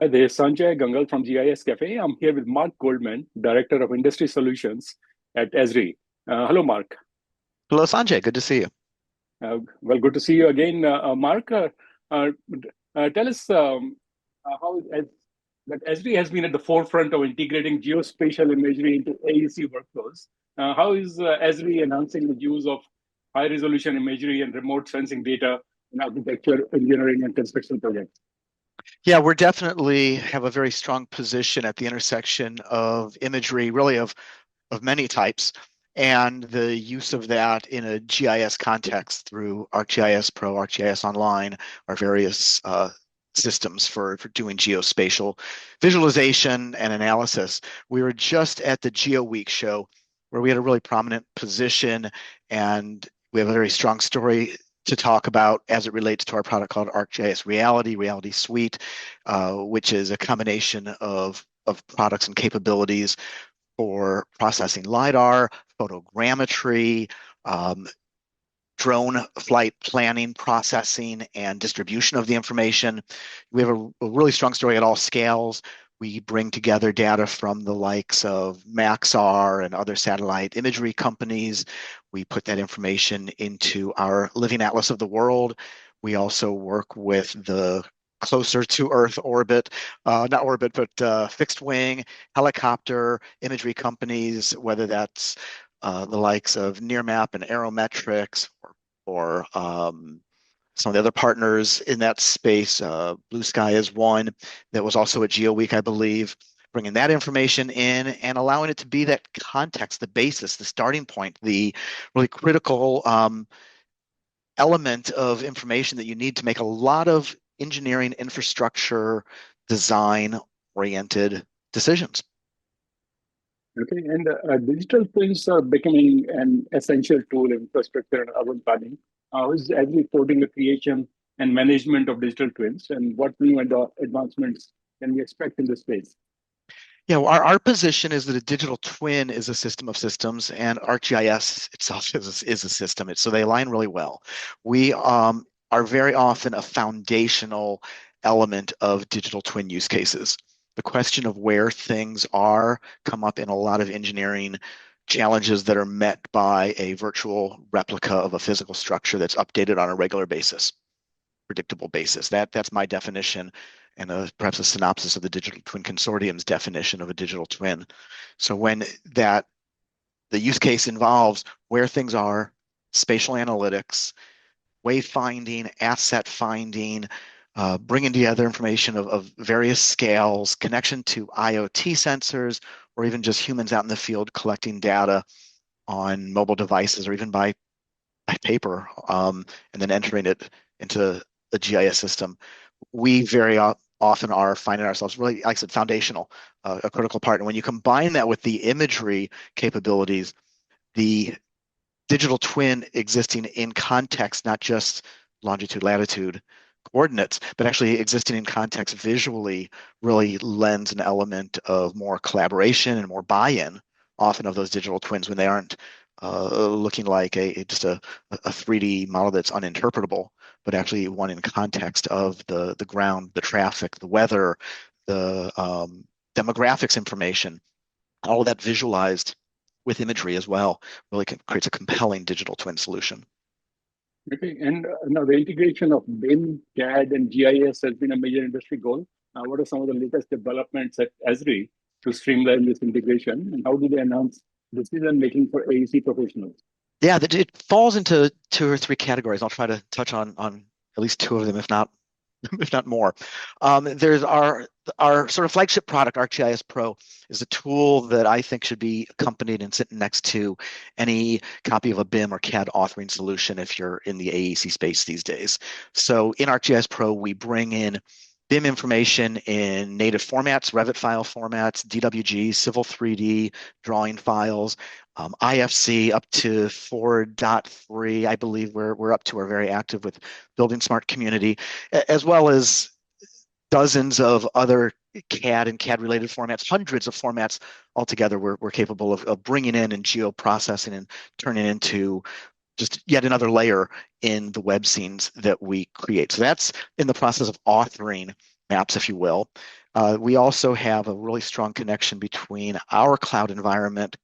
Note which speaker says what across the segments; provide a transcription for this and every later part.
Speaker 1: Hi there, Sanjay Gangal from GIS Cafe. I'm here with Marc Goldman, Director of Industry Solutions at Esri. Hello, Mark.
Speaker 2: Hello, Sanjay. Good to see you.
Speaker 1: Well, good to see you again, Mark. Uh, Tell us how that Esri has been at the forefront of integrating geospatial imagery into AEC workflows. How is Esri enhancing the use of high-resolution imagery and remote sensing data in architecture, engineering, and construction projects?
Speaker 2: Yeah, we're definitely have a very strong position at the intersection of imagery, really of many types, and the use of that in a GIS context through ArcGIS Pro, ArcGIS Online, our various systems for doing geospatial visualization and analysis. We were just at the Geo Week show where we had a really prominent position, and we have a very strong story to talk about as it relates to our product called ArcGIS Reality Suite, which is a combination of products and capabilities for processing LiDAR, photogrammetry, um, drone flight planning, processing, and distribution of the information. We have a really strong story at all scales. We bring together data from the likes of Maxar and other satellite imagery companies. We put that information into our Living Atlas of the World. We also work with the closer to Earth orbit, not orbit, but fixed wing, helicopter imagery companies, whether that's the likes of Nearmap and Aerometrics or some of the other partners in that space. Blue Sky is one that was also at Geo Week, I believe, bringing that information in and allowing it to be that context, the basis, the starting point, the really critical element of information that you need to make a lot of engineering infrastructure design oriented decisions.
Speaker 1: Okay, and digital twins are becoming an essential tool in infrastructure and urban planning. How is Agri supporting the creation and management of digital twins, and what new advancements can we expect in this space?
Speaker 2: Yeah, well, our position is that a digital twin is a system of systems, and ArcGIS itself is a system. So they align really well. We are very often a foundational element of digital twin use cases. The question of where things are come up in a lot of engineering challenges that are met by a virtual replica of a physical structure that's updated on a regular basis, predictable basis. That's my definition and perhaps a synopsis of the Digital Twin Consortium's definition of a digital twin. So when the use case involves where things are, spatial analytics, wayfinding, asset finding, bringing together information of various scales, connection to IoT sensors, or even just humans out in the field collecting data on mobile devices or even by paper, and then entering it into a GIS system. We very often are finding ourselves really, like I said, foundational, a critical part. And when you combine that with the imagery capabilities, the digital twin existing in context, not just longitude, latitude, coordinates, but actually existing in context visually really lends an element of more collaboration and more buy-in often of those digital twins when they aren't looking like just a 3D model that's uninterpretable, but actually one in context of the ground, the traffic, the weather, the demographics information, all of that visualized with imagery as well, really creates a compelling digital twin solution.
Speaker 1: Okay, and now the integration of BIM, CAD, and GIS has been a major industry goal. What are some of the latest developments at Esri to streamline this integration, and how do they enhance decision making for AEC professionals?
Speaker 2: Yeah, it falls into two or three categories. I'll try to touch on at least two of them, if not if not more. There's our sort of flagship product, ArcGIS Pro, is a tool that I think should be accompanied and sitting next to any copy of a BIM or CAD authoring solution if you're in the AEC space these days. So in ArcGIS Pro, we bring in BIM information in native formats, Revit file formats, DWG, Civil 3D, drawing files, IFC up to 4.3. I believe we're up to. We're very active with Building Smart Community, as well as dozens of other CAD and CAD related formats, hundreds of formats altogether we're capable of bringing in and geoprocessing and turning into just yet another layer in the web scenes that we create. So that's in the process of authoring maps, if you will. We also have a really strong connection between our cloud environment,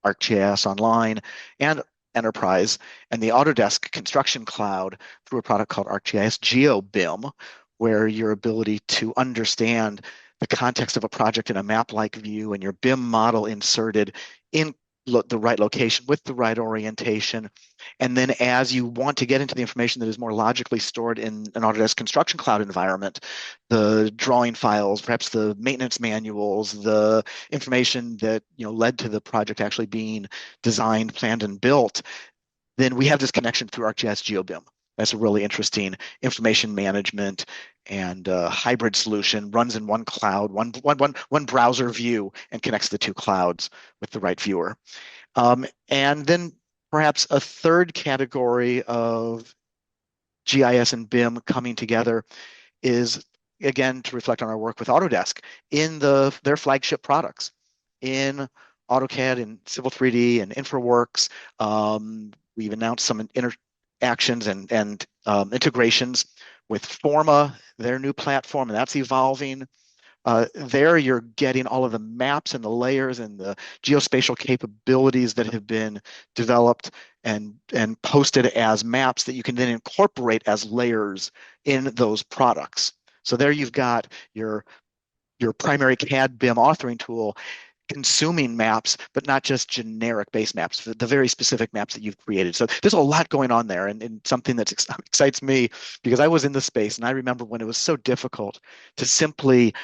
Speaker 2: ArcGIS Online, and Enterprise, and the Autodesk Construction Cloud through a product called ArcGIS GeoBIM, where your ability to understand the context of a project in a map-like view and your BIM model inserted in the right location with the right orientation. And then as you want to get into the information that is more logically stored in an Autodesk Construction Cloud environment, the drawing files, perhaps the maintenance manuals, the information that led to the project actually being designed, planned, and built, then we have this connection through ArcGIS GeoBIM. That's a really interesting information management and hybrid solution. Runs in one cloud, one browser view, and connects the two clouds with the right viewer. And then perhaps a third category of GIS and BIM coming together is, again, to reflect on our work with Autodesk in their flagship products in AutoCAD and Civil 3D and InfraWorks. We've announced some interactions and integrations with Forma, their new platform, and that's evolving. There you're getting all of the maps and the layers and the geospatial capabilities that have been developed and posted as maps that you can then incorporate as layers in those products. So there you've got your primary CAD BIM authoring tool consuming maps, but not just generic base maps, the very specific maps that you've created. So there's a lot going on there, and something that excites me because I was in the space and I remember when it was so difficult to simply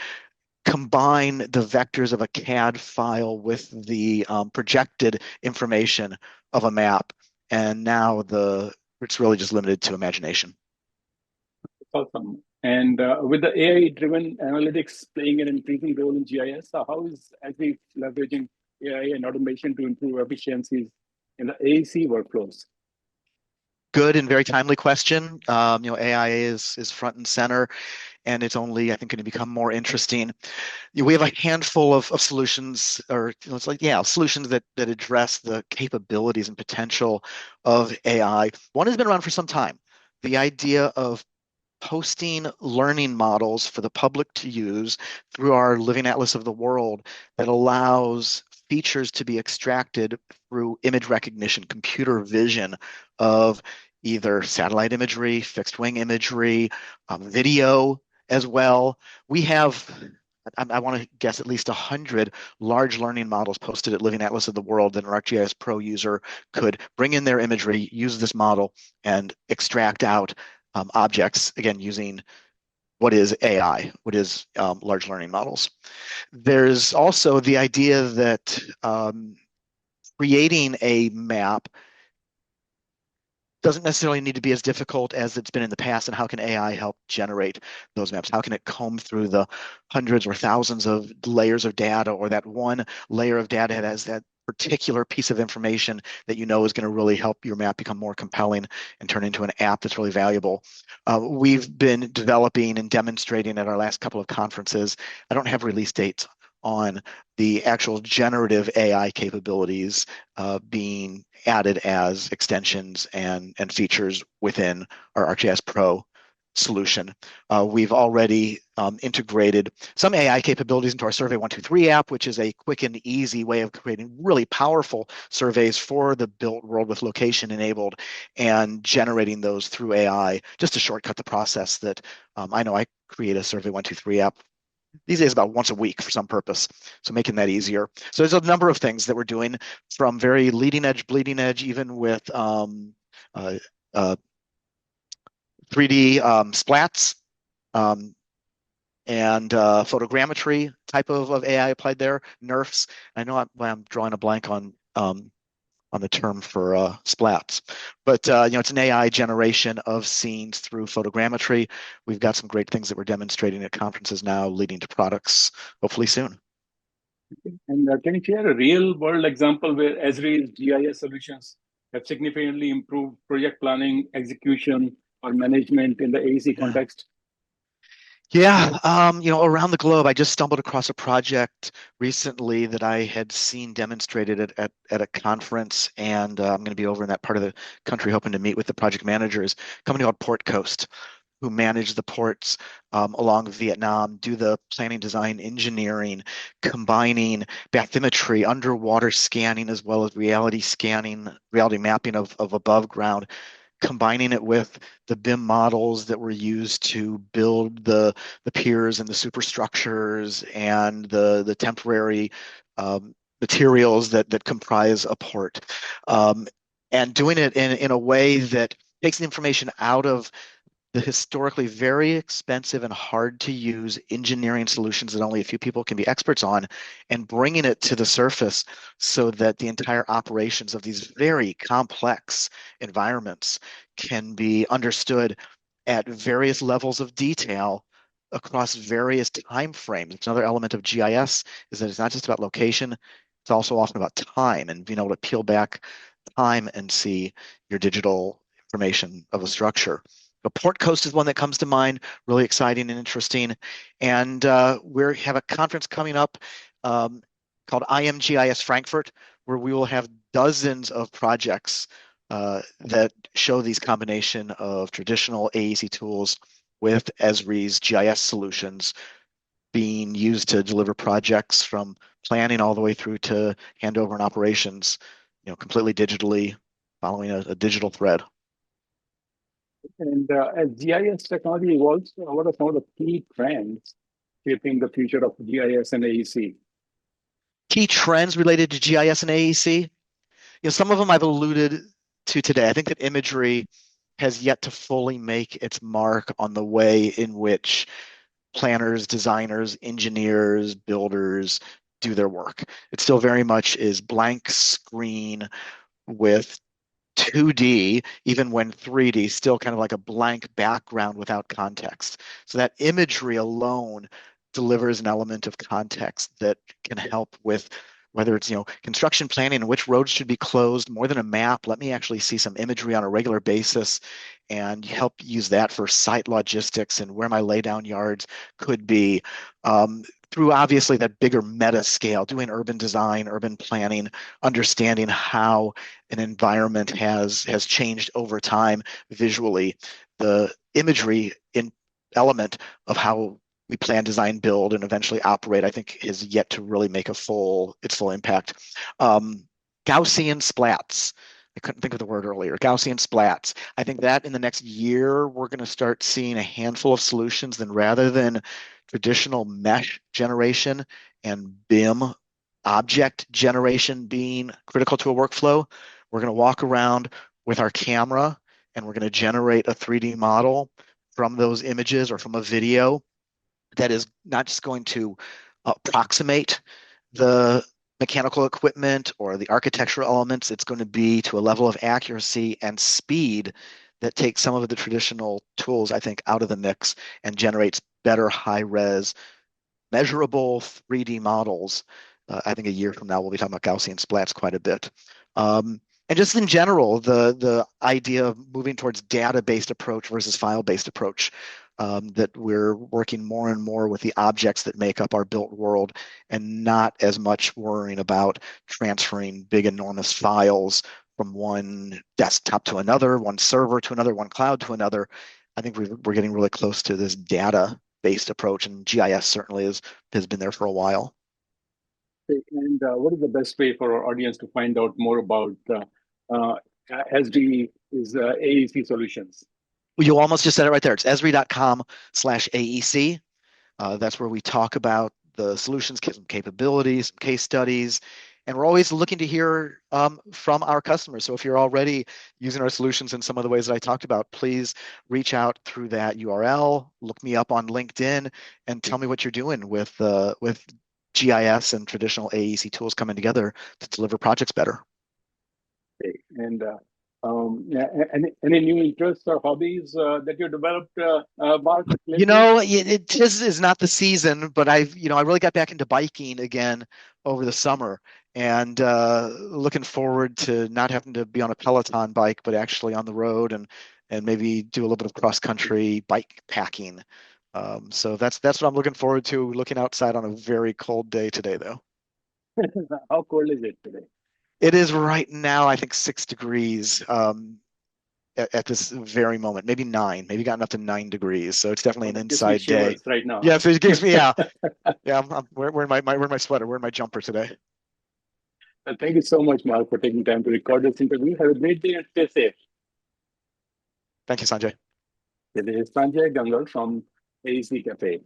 Speaker 2: combine the vectors of a CAD file with the projected information of a map. And now it's really just limited to imagination.
Speaker 1: Awesome. And with the AI-driven analytics playing an increasing role in GIS, how is Esri leveraging AI and automation to improve efficiencies in the AEC workflows?
Speaker 2: Good and very timely question. AI is front and center, and it's only, I think, going to become more interesting. We have a handful of solutions, or it's like, yeah, solutions that address the capabilities and potential of AI. One has been around for some time. The idea of posting learning models for the public to use through our Living Atlas of the World that allows features to be extracted through image recognition, computer vision of either satellite imagery, fixed wing imagery, video as well. We have, I want to guess, at least 100 large learning models posted at Living Atlas of the World that an ArcGIS Pro user could bring in their imagery, use this model, and extract out objects, again, using what is AI, what is large learning models. There's also the idea that creating a map doesn't necessarily need to be as difficult as it's been in the past, and how can AI help generate those maps? How can it comb through the hundreds or thousands of layers of data, or that one layer of data that has that particular piece of information that is going to really help your map become more compelling and turn into an app that's really valuable. We've been developing and demonstrating at our last couple of conferences. I don't have release dates on the actual generative AI capabilities being added as extensions and features within our ArcGIS Pro solution. We've already integrated some AI capabilities into our Survey 123 app, which is a quick and easy way of creating really powerful surveys for the built world with location enabled and generating those through AI, just to shortcut the process that I know I create a Survey 123 app these days about once a week for some purpose. So making that easier. So there's a number of things that we're doing, from very leading edge, bleeding edge, even with 3D splats and photogrammetry type of AI applied there, NERFs. I know I'm drawing a blank on the term for splats, but it's an AI generation of scenes through photogrammetry. We've got some great things that we're demonstrating at conferences now, leading to products hopefully soon.
Speaker 1: And can you share a real world example where Esri's GIS solutions have significantly improved project planning, execution, or management in the AEC context?
Speaker 2: Yeah, around the globe, I just stumbled across a project recently that I had seen demonstrated at a conference, and I'm going to be over in that part of the country hoping to meet with the project managers. A company called Port Coast. who manage the ports along Vietnam, do the planning, design, engineering, combining bathymetry, underwater scanning, as well as reality scanning, reality mapping of above ground, combining it with the BIM models that were used to build the piers and the superstructures and the temporary materials that comprise a port, um, and doing it in a way that takes the information out of the historically very expensive and hard to use engineering solutions that only a few people can be experts on, and bringing it to the surface so that the entire operations of these very complex environments can be understood at various levels of detail across various time frames. It's another element of GIS is that it's not just about location, it's also often about time and being able to peel back time and see your digital information of a structure. The Port Coast is one that comes to mind, really exciting and interesting. And we have a conference coming up um, called IMGIS Frankfurt, where we will have dozens of projects that show these combination of traditional AEC tools with Esri's GIS solutions being used to deliver projects from planning all the way through to handover and operations, completely digitally, following a digital thread.
Speaker 1: And as GIS technology evolves, what are some of the key trends shaping the future of GIS and AEC?
Speaker 2: Key trends related to GIS and AEC, some of them I've alluded to today. I think that imagery has yet to fully make its mark on the way in which planners, designers, engineers, builders do their work. It still very much is blank screen with 2D, even when 3D, still kind of like a blank background without context. So that imagery alone delivers an element of context that can help with whether it's construction planning and which roads should be closed. More than a map, let me actually see some imagery on a regular basis and help use that for site logistics and where my laydown yards could be, through obviously that bigger meta scale, doing urban design, urban planning, understanding how an environment has changed over time visually. The imagery in element of how we plan, design, build, and eventually operate, I think, is yet to really make its full impact. Gaussian splats. I couldn't think of the word earlier. Gaussian splats. I think that in the next year, we're going to start seeing a handful of solutions. Then rather than traditional mesh generation and BIM object generation being critical to a workflow, we're going to walk around with our camera and we're going to generate a 3D model from those images or from a video that is not just going to approximate the mechanical equipment or the architectural elements. It's going to be to a level of accuracy and speed that takes some of the traditional tools, I think, out of the mix and generates better high-res, measurable 3D models. I think a year from now, we'll be talking about Gaussian splats quite a bit. And just in general, the idea of moving towards data-based approach versus file-based approach, that we're working more and more with the objects that make up our built world and not as much worrying about transferring big, enormous files from one desktop to another, one server to another, one cloud to another. I think we're getting really close to this data-based approach, and GIS certainly has been there for a while.
Speaker 1: And what is the best way for our audience to find out more about uh, SD is AEC solutions?
Speaker 2: You almost just said it right there. It's esri.com/AEC. That's where we talk about the solutions, some capabilities, some case studies, and we're always looking to hear from our customers. So if you're already using our solutions in some of the ways that I talked about, please reach out through that URL, look me up on LinkedIn, and tell me what you're doing with GIS and traditional AEC tools coming together to deliver projects better.
Speaker 1: Okay. And yeah, any new interests or hobbies that you developed, Mark, lately?
Speaker 2: It just is not the season, but I really got back into biking again over the summer and looking forward to not having to be on a Peloton bike, but actually on the road and maybe do a little bit of cross country bike packing. So that's what I'm looking forward to, looking outside on a very cold day today, though.
Speaker 1: How cold is it today?
Speaker 2: It is right now, I think 6 degrees. at this very moment, maybe 9, maybe gotten up to 9 degrees. So it's definitely
Speaker 1: Oh,
Speaker 2: an
Speaker 1: that gives me
Speaker 2: inside day.
Speaker 1: shivers right now.
Speaker 2: Yeah, so it gives me, yeah, yeah. I'm wearing my sweater, wearing my jumper today.
Speaker 1: Thank you so much, Mark, for taking time to record this interview. Have a great day and stay safe.
Speaker 2: Thank you, Sanjay.
Speaker 1: This is Sanjay Gangal from AECCafe.